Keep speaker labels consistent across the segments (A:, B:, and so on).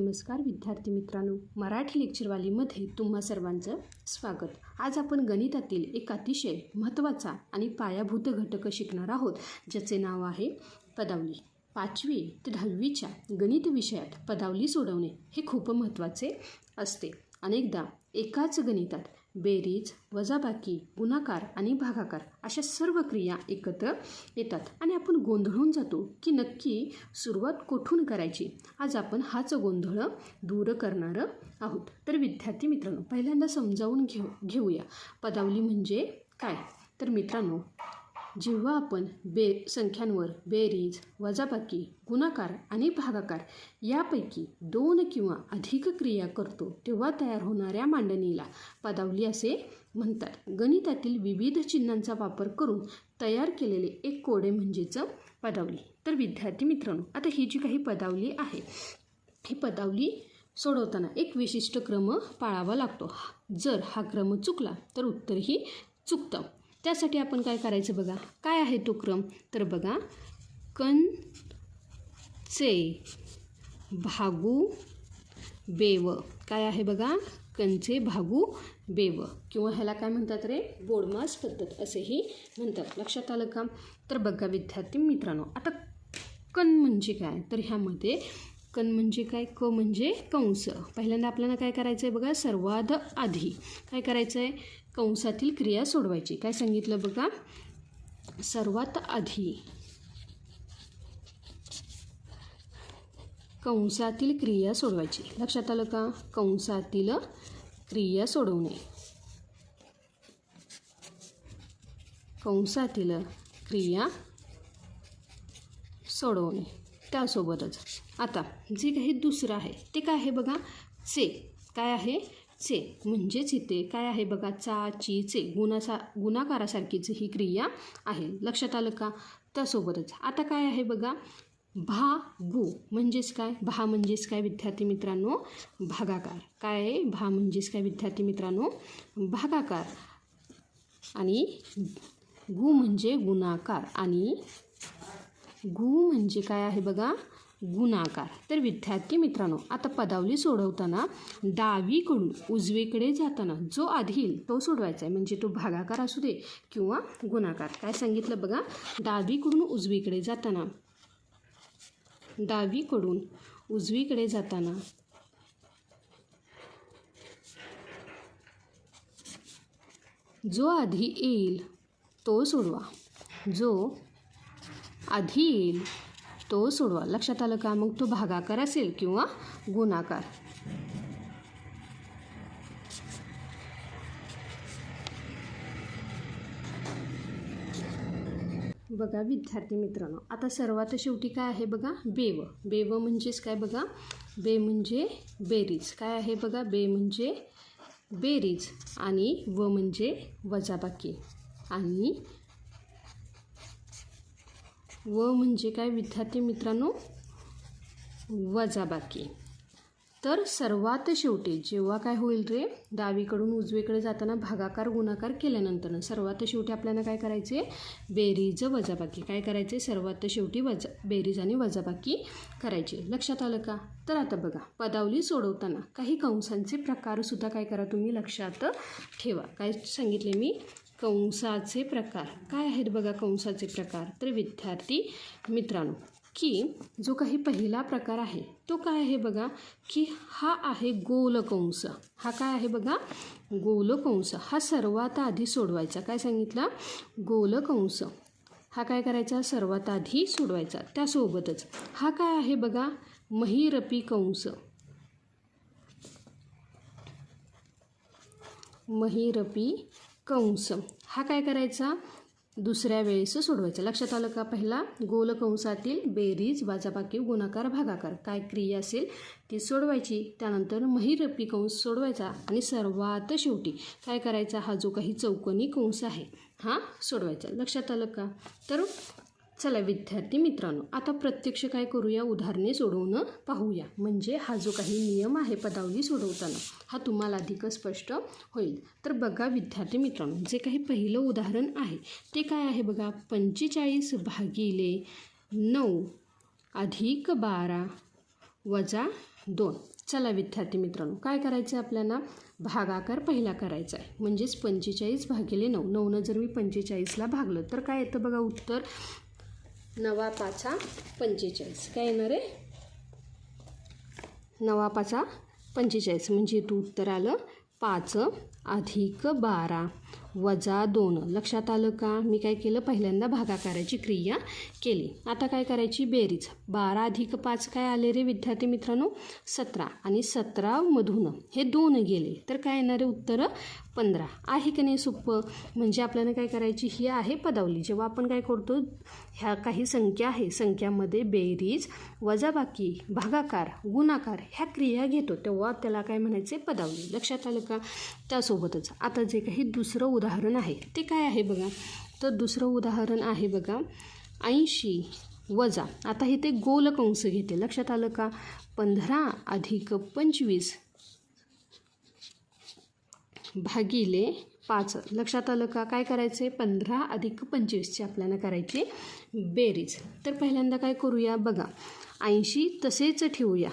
A: नमस्कार विद्यार्थी मित्रांनो, मराठी लेक्चरवालीमध्ये तुम्हा सर्वांचं स्वागत. आज आपण गणितातील एक अतिशय महत्त्वाचा आणि पायाभूत घटक शिकणार आहोत, ज्याचे नाव आहे पदावली. 5वी ते 10वीच्या गणित विषयात पदावली सोडवणे हे खूप महत्त्वाचे असते. अनेकदा एकाच गणितात बेरीज, वजाबाकी, गुणाकार आणि भागाकार अशा सर्व क्रिया एकत्र येतात आणि आपण गोंधळून जातो की नक्की सुरुवात कुठून करायची. आज आपण हाच गोंधळ दूर करणार आहोत. तर विद्यार्थी मित्रांनो, पहिल्यांदा समजावून घेऊया पदावली म्हणजे काय. तर मित्रांनो, जेव्हा आपण संख्यांवर बेरीज, वजाबाकी, गुणाकार आणि भागाकार यापैकी 2 किंवा अधिक क्रिया करतो, तेव्हा तयार होणाऱ्या मांडणीला पदावली असे म्हणतात. गणितातील विविध चिन्हांचा वापर करून तयार केलेले एक कोडे म्हणजेच पदावली. तर विद्यार्थी मित्रांनो, आता ही जी काही पदावली आहे, ही पदावली सोडवताना एक विशिष्ट क्रम पाळावा लागतो. जर हा क्रम चुकला तर उत्तरही चुकतं. त्यासाठी आपण काय करायचं बघा. काय आहे तो क्रम? तर बघा, कणचे भागू बेव. काय आहे बघा, कणचे भागू बेव, किंवा ह्याला काय म्हणतात रे, बोडमास पद्धत असेही म्हणतात. लक्षात आलं का? तर बघा विद्यार्थी मित्रांनो, आता कण म्हणजे काय, तर ह्यामध्ये कण म्हणजे काय, क म्हणजे कंस. पहिल्यांदा आपल्याला काय करायचं आहे बघा, सर्वात आधी काय करायचं आहे, कंसातील क्रिया सोडवायची. काय सांगितलं बघा, सर्वात आधी कंसातील क्रिया सोडवायची. लक्षात आलं का? कंसातील क्रिया सोडवणे, कंसातील क्रिया सोडवणे. त्यासोबतच आता जे काही दुसरं आहे ते काय आहे बघा, चे. काय आहे? चे. म्हणजेच इथे काय आहे बघा, चा, ची, चे, गुणाकारासारखीच ही क्रिया आहे. लक्षात आलं का? त्यासोबतच आता काय आहे बघा, भागू म्हणजेच काय, भा म्हणजेच काय विद्यार्थी मित्रांनो, भागाकार. काय आहे? भा म्हणजेच काय विद्यार्थी मित्रांनो, भागाकार. आणि गु म्हणजे गुणाकार, आणि गु म्हणजे काय आहे बघा, गुणाकार. तर विद्यार्थी मित्रांनो, आता पदावली सोडवताना डावीकडून उजवीकडे जाताना जो आधी येईल तो सोडवायचा आहे. म्हणजे तो भागाकार असू दे किंवा गुणाकार. काय सांगितलं बघा, डावीकडून उजवीकडे जाताना, डावीकडून उजवीकडे जाताना जो आधी येईल तो सोडवा, जो आधी येईल तो सोडवा. लक्षात आलं का? मग तो भागाकार असेल किंवा गुणाकार. बघा विद्यार्थी मित्रांनो, आता सर्वात शेवटी काय आहे बघा, बेव. बेव म्हणजेच काय बघा, बे म्हणजे बेरीज. काय आहे बघा, बे म्हणजे बेरीज, आणि व म्हणजे वजाबाकी, आणि व म्हणजे काय विद्यार्थी मित्रांनो, वजाबाकी. तर सर्वात शेवटी जेव्हा काय होईल रे, डावीकडून उजवीकडे जाताना भागाकार गुणाकार केल्यानंतर सर्वात शेवटी आपल्याला काय करायचे, बेरीज वजाबाकी. काय करायचे, सर्वात शेवटी बेरीज आणि वजाबाकी करायची. लक्षात आलं का? तर आता बघा, पदावली सोडवताना काही कंसांचे प्रकारसुद्धा काय करा तुम्ही लक्षात ठेवा. काय सांगितले मी, कंसाचे प्रकार. काय आहेत बघा कंसाचे प्रकार? तर विद्यार्थी मित्रांनो, की जो काही पहिला प्रकार आहे तो काय आहे बघा, की हा आहे गोलकंस. हा काय आहे बघा, गोलकंस. हा सर्वात आधी सोडवायचा. काय सांगितलं, गोलकंस. हा काय करायचा, सर्वात आधी सोडवायचा. त्यासोबतच हा काय आहे बघा, महिरपी कंस. महिरपी कंस हा काय करायचा, दुसऱ्या वेळेस सोडवायचा. लक्षात आलं का? पहिला गोलकंसातील बेरीज, वजाबाकी, गुणाकार, भागाकार काय क्रिया असेल ती सोडवायची. त्यानंतर महिरपी कंस सोडवायचा, आणि सर्वात शेवटी काय करायचा, हा जो काही चौकोनी कंस आहे हा सोडवायचा. लक्षात आलं का? तर चला विद्यार्थी मित्रांनो, आता प्रत्यक्ष काय करूया, उदाहरणे सोडवून पाहूया. म्हणजे हा जो काही नियम आहे पदावली सोडवताना हा तुम्हाला अधिक स्पष्ट होईल. तर बघा विद्यार्थी मित्रांनो, जे काही पहिलं उदाहरण आहे ते काय आहे बघा, 45 भागिले 9 अधिक 12 वजा 2. चला विद्यार्थी मित्रांनो, काय करायचं आहे आपल्याला? भागाकार पहिला करायचा आहे, म्हणजेच 45 भागिले 9. 9नं जर मी 45ला भागलं तर काय येतं बघा उत्तर? 9 पाचा 45. काय येणार आहे? 9 पाचा 45 म्हणजे इथं उत्तर आलं 5 अधिक 12 वजा 2. लक्षात आलं का? मी काय केलं? पहिल्यांदा भागाकाराची क्रिया केली. आता काय करायची? बेरीज. 12 अधिक 5 काय आले रे विद्यार्थी मित्रांनो? 17. आणि 17मधून हे 2 गेले तर काय येणार आहे उत्तर? 15. आहे की नाही सोपं? म्हणजे आपल्याला काय करायची? ही आहे पदावली. जेव्हा आपण काय करतो, ह्या काही संख्या आहे, संख्यामध्ये बेरीज, वजाबाकी, भागाकार, गुणाकार ह्या क्रिया घेतो तेव्हा त्याला काय म्हणायचे? पदावली. लक्षात आलं का? त्यासोबतच आता जे काही दुसरं उदाहरण आहे ते काय आहे बघा? तर दुसरं उदाहरण आहे बघा 80 वजा, आता हे ते गोल कंस घेते. लक्षात आलं का? 15 अधिक 25 भागिले 5. लक्षात आलं का? काय करायचे? 15 अधिक 25ची आपल्याला करायची बेरीज. तर पहिल्यांदा काय करूया बघा, 80 तसेच ठेवूया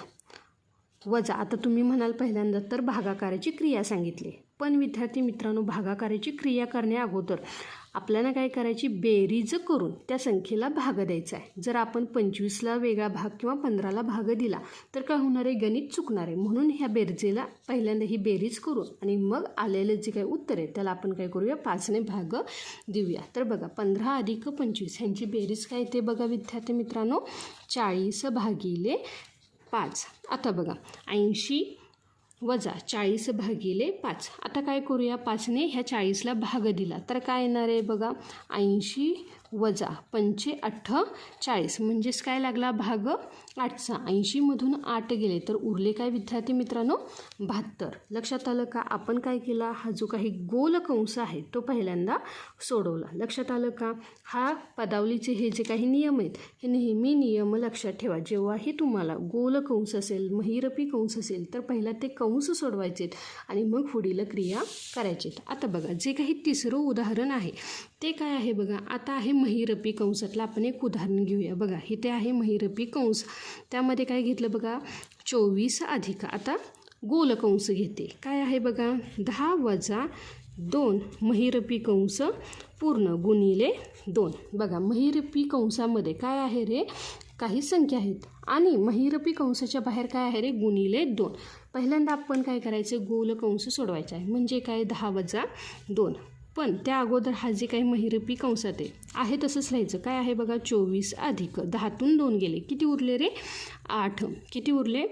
A: वजा. आता तुम्ही म्हणाल पहिल्यांदा तर भागाकाराची क्रिया सांगितली, पण विद्यार्थी मित्रांनो भागाकाराची क्रिया करण्या अगोदर आपल्याला काय करायची? बेरीज करून त्या संख्येला भाग द्यायचा आहे. जर आपण 25ला वेगळा भाग किंवा 15ला भाग दिला तर काय होणार आहे? गणित चुकणार आहे. म्हणून ह्या बेरजेला पहिल्यांदा ही बेरीज करून आणि मग आलेलं जे काही उत्तर आहे त्याला आपण काय करूया? 5ने भाग देऊया. तर बघा 15 अधिक 25 ह्यांची बेरीज काय येते बघा विद्यार्थी मित्रांनो? 40 भागिले 5. आता बघा 80 वजा 40 भागिले 5. आता काय करूया? 5ने ह्या 40ला भाग दिला तर काय येणार आहे बघा? 80 वजा 5 8 40 म्हणजेच काय लागला? भाग 8चा. 80मधून 8 गेले तर उरले काय विद्यार्थी मित्रांनो? 72. लक्षात आलं का? आपण काय केला? हा जो काही गोल कंस आहे तो पहिल्यांदा सोडवला. लक्षात आलं का? हा पदावलीचे हे जे काही नियम आहेत हे नेहमी नियम लक्षात ठेवा. जेव्हाही तुम्हाला गोल कंस असेल, महिरपी कंस असेल तर पहिला ते कंस सोडवायचे आणि मग पुढील क्रिया करायचे. आता बघा जे काही तिसरं उदाहरण आहे ते काय आहे बघा? आता आहे महिरपी कंसातलं आपण एक उदाहरण घेऊया. बघा इथे आहे महिरपी कंस, त्यामध्ये काय घेतलं बघा? 24 अधिक, आता गोल कंस घेते. काय आहे बघा? 10 वजा 2 महिरपी कंस पूर्ण गुणिले 2. बघा महिरपी कंसामध्ये काय आहे रे? काही संख्या आहेत आणि महिरपी कंसाच्या बाहेर काय आहे रे? गुणिले 2. पहिल्यांदा आपण काय करायचं? गोल कंस सोडवायचा आहे. म्हणजे काय? 10 वजा 2. पण त्या अगोदर हा जे काही महिरपी कंसात आहे तसंच लिहायचं. काय आहे बघा? 24 अधिक 10तून 2 गेले किती उरले रे? 8. किती उरले?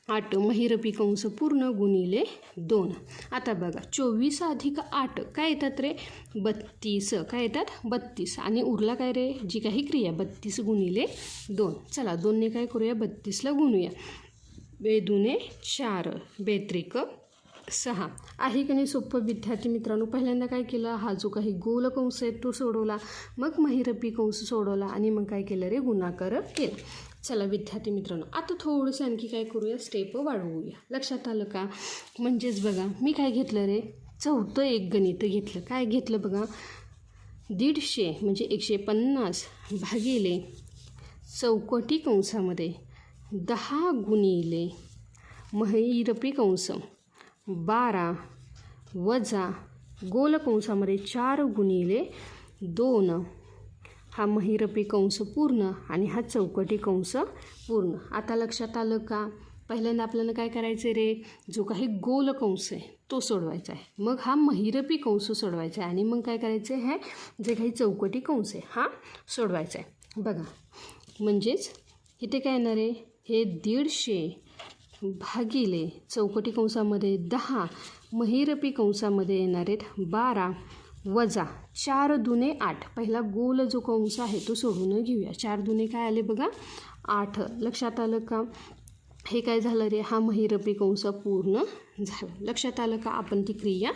A: 8 महिरपी कंस पूर्ण गुणिले 2. आता बघा 24 अधिक 8 काय येतात रे? 32. काय येतात? 32. आणि उरला काय रे? जी काही क्रिया 32 गुणिले 2. चला 2ने काय करूया? 32ला गुणूया. 2 दुणे 4 बेत्रिक 6. आहे की नाही सोपं विद्यार्थी मित्रांनो? पहिल्यांदा काय केलं? हा जो काही गोल कंस आहे तो सोडवला, मग महिरपी कंस सोडवला आणि मग काय केलं रे? गुणाकार केला. चला विद्यार्थी मित्रांनो आता थोडंसं आणखी काय करूया? स्टेप वाढवूया. लक्षात आलं का? म्हणजेच बघा मी काय घेतलं रे? चौथं एक गणित घेतलं. काय घेतलं बघा? 150 म्हणजे 150 भागिले चौकटी कंसामध्ये 10 गुणिले महिरपी कंस 12 वजा गोल कंसामध्ये 4 गुणिले 2. हा महिरपी कंस पूर्ण आणि हा चौकटी कंस पूर्ण. आता लक्षात आलं का? पहिल्यांदा आपल्याला काय करायचं रे? जो काही गोल कंस आहे तो सोडवायचा आहे, मग हा महिरपी कंस सोडवायचा आहे आणि मग काय करायचं आहे? हे जे काही चौकटी कंस आहे हा सोडवायचा आहे. बघा म्हणजेच इथे काय येणार आहे? हे 150 भागिले चौकटी कंसामध्ये 10 महिरपी कंसामध्ये येणार आहेत 12 वजा 4 दुणे 8. पहिला गोल जो कंस आहे तो सोडून घेऊया. 4 दुणे काय आले बघा? 8. लक्षात आलं का? हे काय झालं रे? हा महिरपी कंस पूर्ण झाला. लक्षात आलं का? आपण ती क्रिया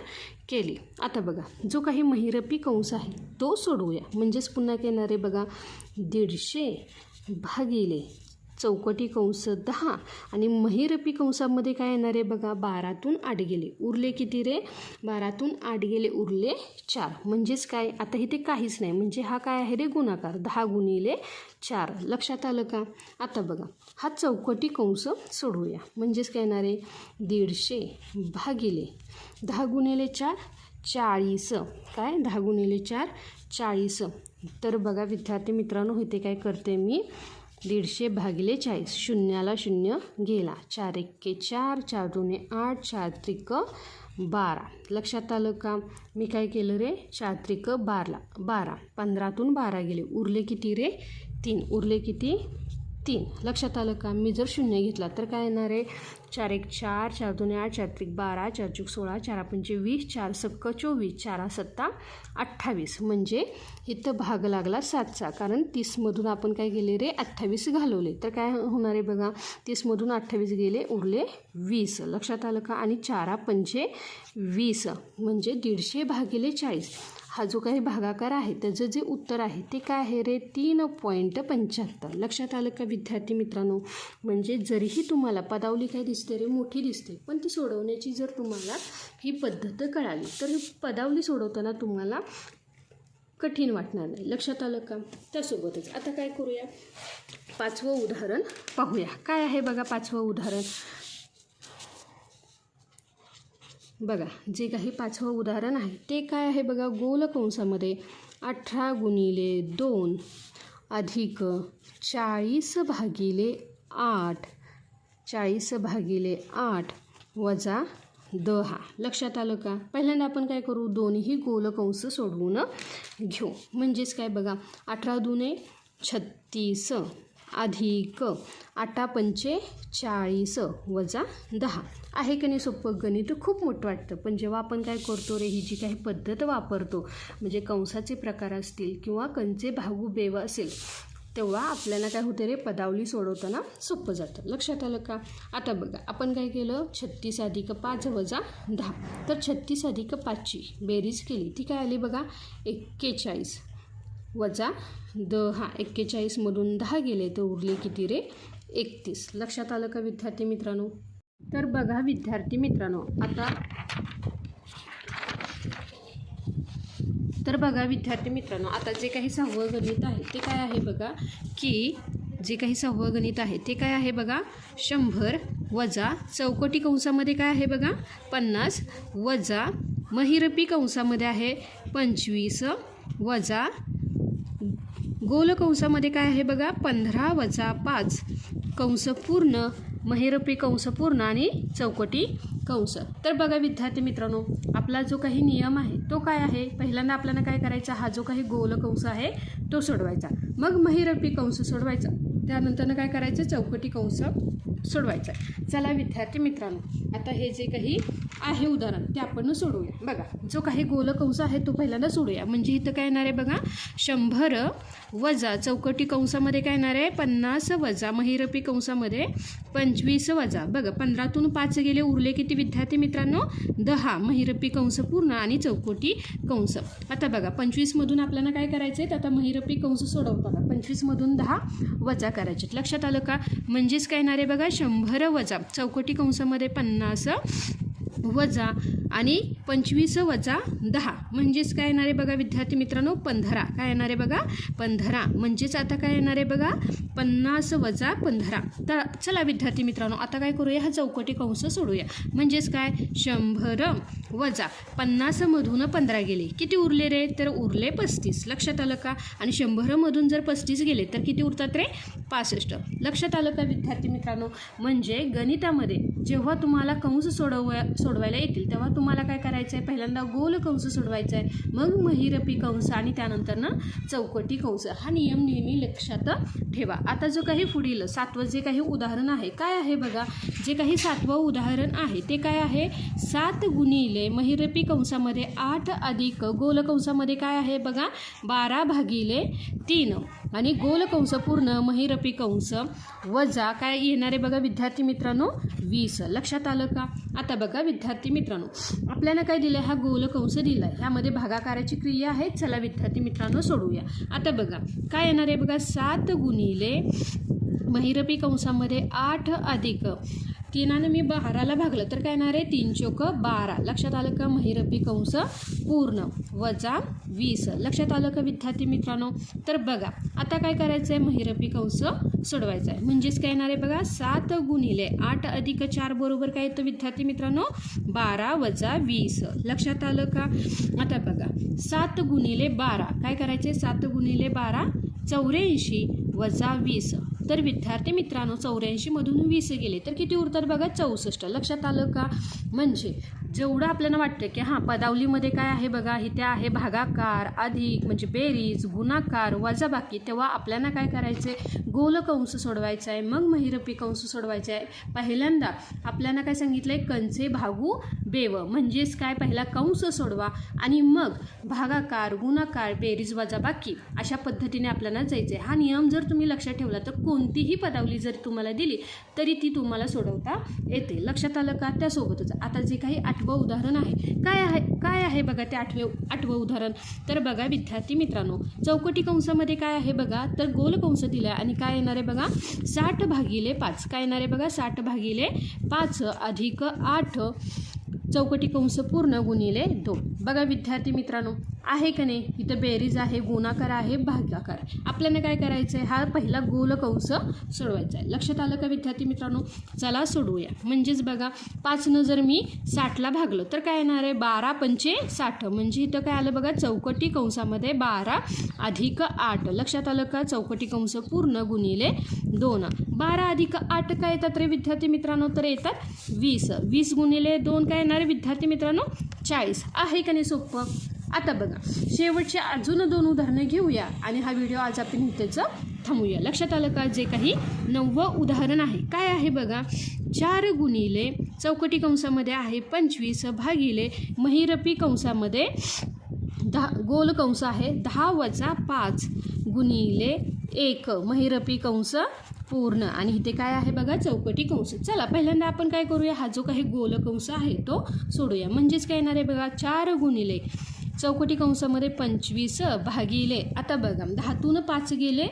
A: केली. आता बघा जो काही महिरपी कंस आहे तो सोडवूया. म्हणजेच पुन्हा काय येणार आहे बघा? 150 भागिले चौकटी कंस 10 आणि महिरपी कंसामध्ये काय येणार आहे बघा? 12तून 8 गेले उरले किती रे? 12तून 8 गेले उरले 4. म्हणजेच काय? आता इथे काहीच नाही म्हणजे हा काय आहे रे? गुणाकार. 10 गुणिले 4. लक्षात आलं का? आता बघा हा चौकटी कंस सोडवूया. म्हणजेच काय येणार आहे 150 भागिले 10 गुणिले 4 40. काय 10 गुणिले 4 40. तर बघा विद्यार्थी मित्रांनो इथे काय करते मी 150 भागिले 40. शून्याला शून्य गेला. 4 एक्के 4, 4 दुने 8, 4 त्रिक 12. लक्षात आलं का? मी काय केलं रे 4 त्रिक 12. 15तून 12 गेले. उरले किती रे 3. उरले किती 3. लक्षात आलं का? मी जर शून्य घेतला तर काय येणार आहे 4 एक 4, 4 दुने 8, 4 त्रिक 12, 4 चूक 16, 4 पंचे 20, 4 सक्क 24, 4 सत्ता 28. म्हणजे इथं भाग लागला 7चा. कारण 30मधून आपण काय केले रे 28 घालवले. तर काय होणार आहे बघा 30मधून 28 गेले उरले 20. लक्षात आलं का? आणि 4 पंचे 20 म्हणजे 150 भागिले 40. हा जो काही भागाकार आहे त्याचं जे उत्तर आहे ते काय आहे रे 3.75. लक्षात आलं का विद्यार्थी मित्रांनो? म्हणजे जरीही तुम्हाला पदावली काय दिसते रे मोठी दिसते, पण ती सोडवण्याची जर तुम्हाला ही पद्धत कळाली तर पदावली सोडवताना तुम्हाला कठीण वाटणार नाही. लक्षात आलं का? त्यासोबतच आता काय करूया 5वं उदाहरण पाहूया. काय आहे बघा 5वं उदाहरण. बघा जे काही 5वं उदाहरण आहे ते काय आहे बघा गोल कंसामध्ये 18 गुणिले 2 अधिक 40 भागिले 8 वजा 10. लक्षात आलं का? पहिल्यांदा आपण काय करू दोन्ही गोल कंस सोडवून घेऊ. म्हणजेच काय बघा 18 दुने 36 अधिक 8 पंचे 40 वजा 10. आहे की नाही सोपं? गणित खूप मोठं वाटतं, पण जेव्हा आपण काय करतो रे ही जी काही पद्धत वापरतो म्हणजे कंसाचे प्रकार असतील किंवा कंचे भागू बेव असेल तेव्हा आपल्याला काय होते रे पदावली सोडवताना सोपं जातं. लक्षात आलं का? आता बघा आपण काय केलं 36 अधिक 5 वजा 10. तर 36 अधिक 5ची बेरीज केली ती काय आली बघा 41 वजा 10. 41मधून 10 गेले तर उरले किती रे 31. लक्षात आलं का विद्यार्थी मित्रांनो? तर बघा विद्यार्थी मित्रांनो आता जे काही 6वं गणित आहे ते काय आहे बघा की जे काही 6वं गणित आहे ते काय आहे बघा 100 वजा चौकटी कंसामध्ये काय आहे बघा 50 वजा महिरपी कंसामध्ये आहे 25 वजा गोल कंसामध्ये काय आहे बघा 15 वजा 5 कंस पूर्ण महिरपी कंस पूर्ण आणि चौकटी कंस. तर बघा विद्यार्थी मित्रांनो आपला जो काही नियम आहे तो काय आहे पहिल्यांदा आपल्याला काय करायचा हा जो काही गोल कंस आहे तो सोडवायचा, मग महिरपी कंस सोडवायचा, त्यानंतर काय करायचं चौकटी कंस सोडवायचा. चला विद्यार्थी मित्रांनो आता हे जे काही आहे उदाहरण ते आपण सोडवूया. बघा जो काही गोल कंस आहे तो पहिल्यांदा सोडूया. म्हणजे इथं काय येणार आहे बघा 100 वजा चौकटी कंसामध्ये काय येणार आहे 50 वजा महिरपी कंसामध्ये 25 वजा बघा 15तून 5 गेले उरले किती विद्यार्थी मित्रांनो 10 महिरपी कंस पूर्ण आणि चौकटी कंस. आता बघा 25मधून आपल्याला काय करायचं आहे आता महिरपी कंस सोडवताना 25मधून 10 वजा करायचे. लक्षात आलं का? म्हणजेच काय येणार आहे बघा 100 वजा चौकटी कंसामध्ये 50 वजा आणि 25 वजा 10 म्हणजेच काय येणार आहे बघा विद्यार्थी मित्रांनो 15. काय येणार आहे बघा 15. म्हणजेच आता काय येणार आहे बघा 50 वजा 15. तर चला विद्यार्थी मित्रांनो आता काय करूया हा चौकटी कंस सोडूया. म्हणजेच काय 100 वजा 50मधून 15 गेले किती उरले रे तर उरले 35. लक्षात आलं का? आणि 100मधून जर 35 गेले तर किती उरतात रे 65. लक्षात आलं का विद्यार्थी मित्रांनो? म्हणजे गणितामध्ये जेव्हा तुम्हाला कंस सोडवायला येतील तेव्हा तुम्हाला काय करायचं आहे पहिल्यांदा गोल कंस सोडवायचा आहे, मग महिरपी कंस आणि त्यानंतर ना चौकटी कंस. हा नियम नेहमी लक्षात ठेवा. आता जो काही पुढील 7वं जे काही उदाहरण आहे काय आहे बघा जे काही 7वं उदाहरण आहे ते काय आहे 7 गुणिले महिरपी कंसामध्ये 8 अधिक गोल कंसामध्ये काय आहे बघा 12 भागिले 3 आणि गोल कंस पूर्ण महिरपी कंस वजा काय येणार आहे बघा विद्यार्थी मित्रांनो 20. लक्षात आलं का? आता बघा विद्यार्थी मित्रांनो आपल्याला काय दिलं हा गोल कंस दिला आहे, ह्यामध्ये भागाकाराची क्रिया आहे. चला विद्यार्थी मित्रांनो सोडूया. आता बघा काय येणार आहे बघा 7 गुणिले महिरपी कंसामध्ये 8 अधिक 3 मी 12ला भागलं तर काय येणार आहे 3 चोक 12. लक्षात आलं का? महिरपी कंस पूर्ण वजा 20. लक्षात आलं का विद्यार्थी मित्रांनो? तर बघा आता काय करायचं आहे, महिरपी कंस सोडवायचा आहे. म्हणजेच काय येणार आहे बघा 7 गुणिले 8 अधिक 4 बरोबर काय येतं विद्यार्थी मित्रांनो? 12 वजा 20. लक्षात आलं का? आता बघा 7 गुणिले 12 काय करायचे? 7 गुणिले 12 84 वजा 20. तर विद्यार्थी मित्रांनो 84 मधून 20 गेले तर किती उरतात बघा? 64. लक्षात आलं का? म्हणजे जेवढं आपल्याला वाटतं की हां पदावलीमध्ये काय आहे बघा, इथे आहे भागाकार, अधिक म्हणजे बेरीज, गुणाकार, वजाबाकी, तेव्हा आपल्याला काय करायचे? गोल कंस सोडवायचा आहे, मग महिरपी कंस सोडवायचा आहे. पहिल्यांदा आपल्याला काय सांगितलं आहे? कंचे भागू बेव, म्हणजेच काय? पहिला कंस सोडवा आणि मग भागाकार, गुणाकार, बेरीज, वजाबाकी अशा पद्धतीने आपल्याला जायचं आहे. हा नियम जर तुम्ही लक्षात ठेवला तर कोणतीही पदावली जर तुम्हाला दिली तरी ती तुम्हाला सोडवता येते. लक्षात आलं का? त्यासोबतच आता जे काही 8वं उदाहरण आहे काय आहे बघा ते 8वं उदाहरण. तर बघा विद्यार्थी मित्रांनो चौकटी कंसामध्ये काय आहे बघा, तर गोल कंस दिला आणि काय येणार आहे बघा 60 भागिले 5. काय येणार आहे बघा 60 भागिले 5 अधिक 8 चौकटी कंस पूर्ण गुणिले 2. बघा विद्यार्थी मित्रांनो आहे का नाही? इथं बेरीज आहे, गुणाकार आहे, भागाकार. आपल्याला काय करायचं आहे? हा पहिला गोल कंस सोडवायचा आहे. लक्षात आलं का विद्यार्थी मित्रांनो? चला सोडवूया. म्हणजेच बघा 5नं जर मी 60ला भागलं तर काय येणार आहे? 12 पंचे 60. म्हणजे इथं काय आलं बघा चौकटी कंसामध्ये 12 अधिक 8. लक्षात आलं का? चौकटी कंस पूर्ण गुणिले 2. 12 अधिक 8 काय येतात रे विद्यार्थी मित्रांनो? तर येतात 20. 20 गुणिले 2 काय येणार आहे विद्यार्थी मित्रांनो? 40. आहे का नाही सोपं? आता बघा शेवटचे अजून 2 उदाहरणं घेऊया आणि हा व्हिडिओ आज आपण इथेच थांबूया. लक्षात आलं का? जे काही 9वं उदाहरण आहे काय आहे बघा 4 गुणिले चौकटी कंसामध्ये आहे 25 भागिले महिरपी कंसामध्ये 10 गोल कंस आहे 10 वजा 5 गुणिले 1 महिरपी कंस पूर्ण आणि इथे काय आहे बघा चौकटी कंस. चला पहिल्यांदा आपण काय करूया, हा जो काही गोल कंस आहे तो सोडूया. म्हणजेच काय येणार आहे बघा 4 गुणिले चौकटी कंसामध्ये 25 भागिले, आता बघा 10तून 5 गेले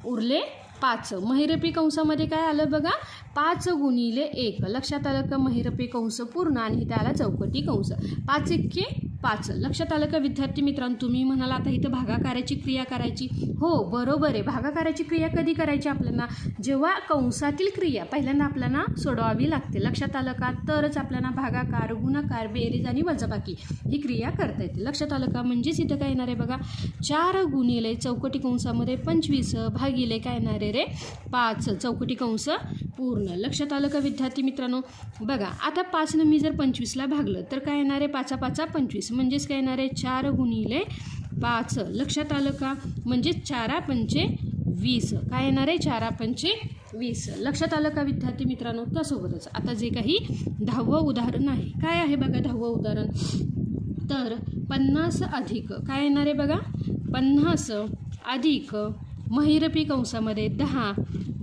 A: उरले 5. महिरपी कंसामध्ये काय आलं बघा 5 गुणिले 1. लक्षात आलं का? महिरपी कंस पूर्ण आणि इथे आला चौकटी कंस. 5 एक्के 5. लक्षात आलं का विद्यार्थी मित्रांनो? तुम्ही म्हणाल आता इथं भागाकाराची क्रिया करायची. हो बरोबर आहे, भागाकाराची क्रिया कधी करायची आपल्याला? जेव्हा कंसातील क्रिया पहिल्यांदा आपल्याला सोडवावी लागते. लक्षात आलं का? तरच आपल्याला भागाकार, गुणाकार, बेरीज आणि वजाबाकी ही क्रिया करता येते. लक्षात आलं का? म्हणजेच इथं काय येणार आहे बघा 4 गुणिले चौकटी कंसामध्ये 25 भागिले काय येणार आहे रे 5 चौकटी कंस पूर्ण. लक्षात आलं का विद्यार्थी मित्रांनो? बघा आता 5नं मी जर 25ला भागलं तर काय येणार आहे? 5 5 25. म्हणजेच काय येणार आहे 4 गुणिले 5. लक्षात आलं का? म्हणजेच 4 पंचे 20. काय येणार आहे? 4 पंचे 20. लक्षात आलं का विद्यार्थी मित्रांनो? त्यासोबतच आता जे काही 10वं उदाहरण आहे काय आहे बघा 10वं उदाहरण. तर 50 अधिक काय येणार आहे बघा 50 अधिक महिरपी कंसामध्ये 10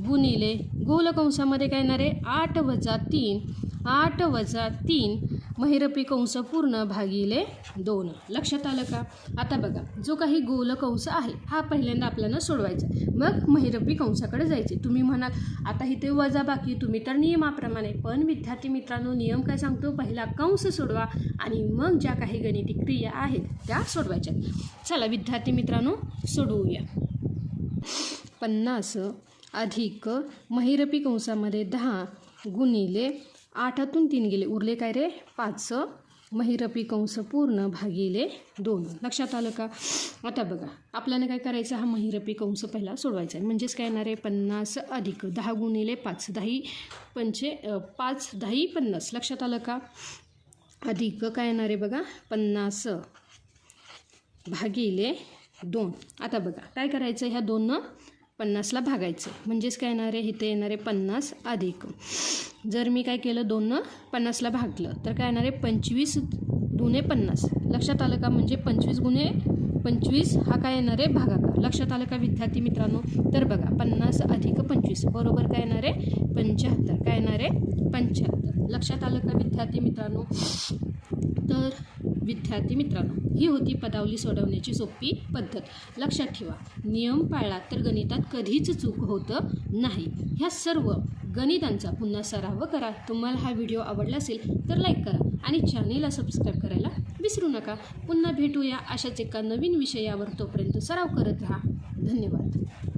A: गुणिले गोल कंसामध्ये काय येणार आहे 8 वजा 3 8 वजा 3 महिरपी कंस पूर्ण भागिले 2. लक्षात आलं का? आता बघा जो काही गोल कंस आहे हा पहिल्यांदा आपल्याला सोडवायचा, मग महिरपी कंसाकडे जायचे. तुम्ही म्हणाल आता इथे वजाबाकी, तुम्ही तर नियमाप्रमाणे, पण विद्यार्थी मित्रांनो नियम काय सांगतो? पहिला कंस सोडवा आणि मग ज्या काही गणिती क्रिया आहेत त्या सोडवायच्या. चला विद्यार्थी मित्रांनो सोडवूया. 50 अधिक महिरपी कंसामध्ये 10 गुणिले 8तून 3 गेले उरले काय रे 5 महिरपी कंस पूर्ण भागिले 2. लक्षात आलं का? आता बघा आपल्याला काय करायचं, हा महिरपी कंस पहिला सोडवायचा आहे. म्हणजेच काय येणार आहे 50 अधिक 10 गुणिले 5 10 पंचे 5 10 50. लक्षात आलं का? अधिक काय येणार आहे बघा 50 भागिले 2. आता बघा काय करायचं, ह्या 2नं 50ला भागायचं. म्हणजेच काय येणार आहे इथे येणार आहे 50 अधिक, जर मी काय केलं 2नं 50ला भागलं तर काय येणार आहे 25 दुने 50. लक्षात आलं का? म्हणजे 25 गुणे 25 हा काय येणार आहे भागाकार. लक्षात आलं का विद्यार्थी मित्रांनो? तर बघा 50 अधिक 25 बरोबर काय येणार आहे 75. काय येणार आहे 75. लक्षात आलं का विद्यार्थी मित्रांनो? तर विद्यार्थी मित्रांनो ही होती पदावली सोडवण्याची सोपी पद्धत. लक्षात ठेवा नियम पाळला तर गणितात कधीच चूक होत नाही. ह्या सर्व गणितांचा पुन्हा सराव करा. तुम्हाला हा व्हिडिओ आवडला असेल तर लाईक करा आणि चॅनेलला सबस्क्राईब करायला विसरू नका. पुन्हा भेटूया अशाच एका नवीन विषयावर. तोपर्यंत सराव करत राहा. धन्यवाद.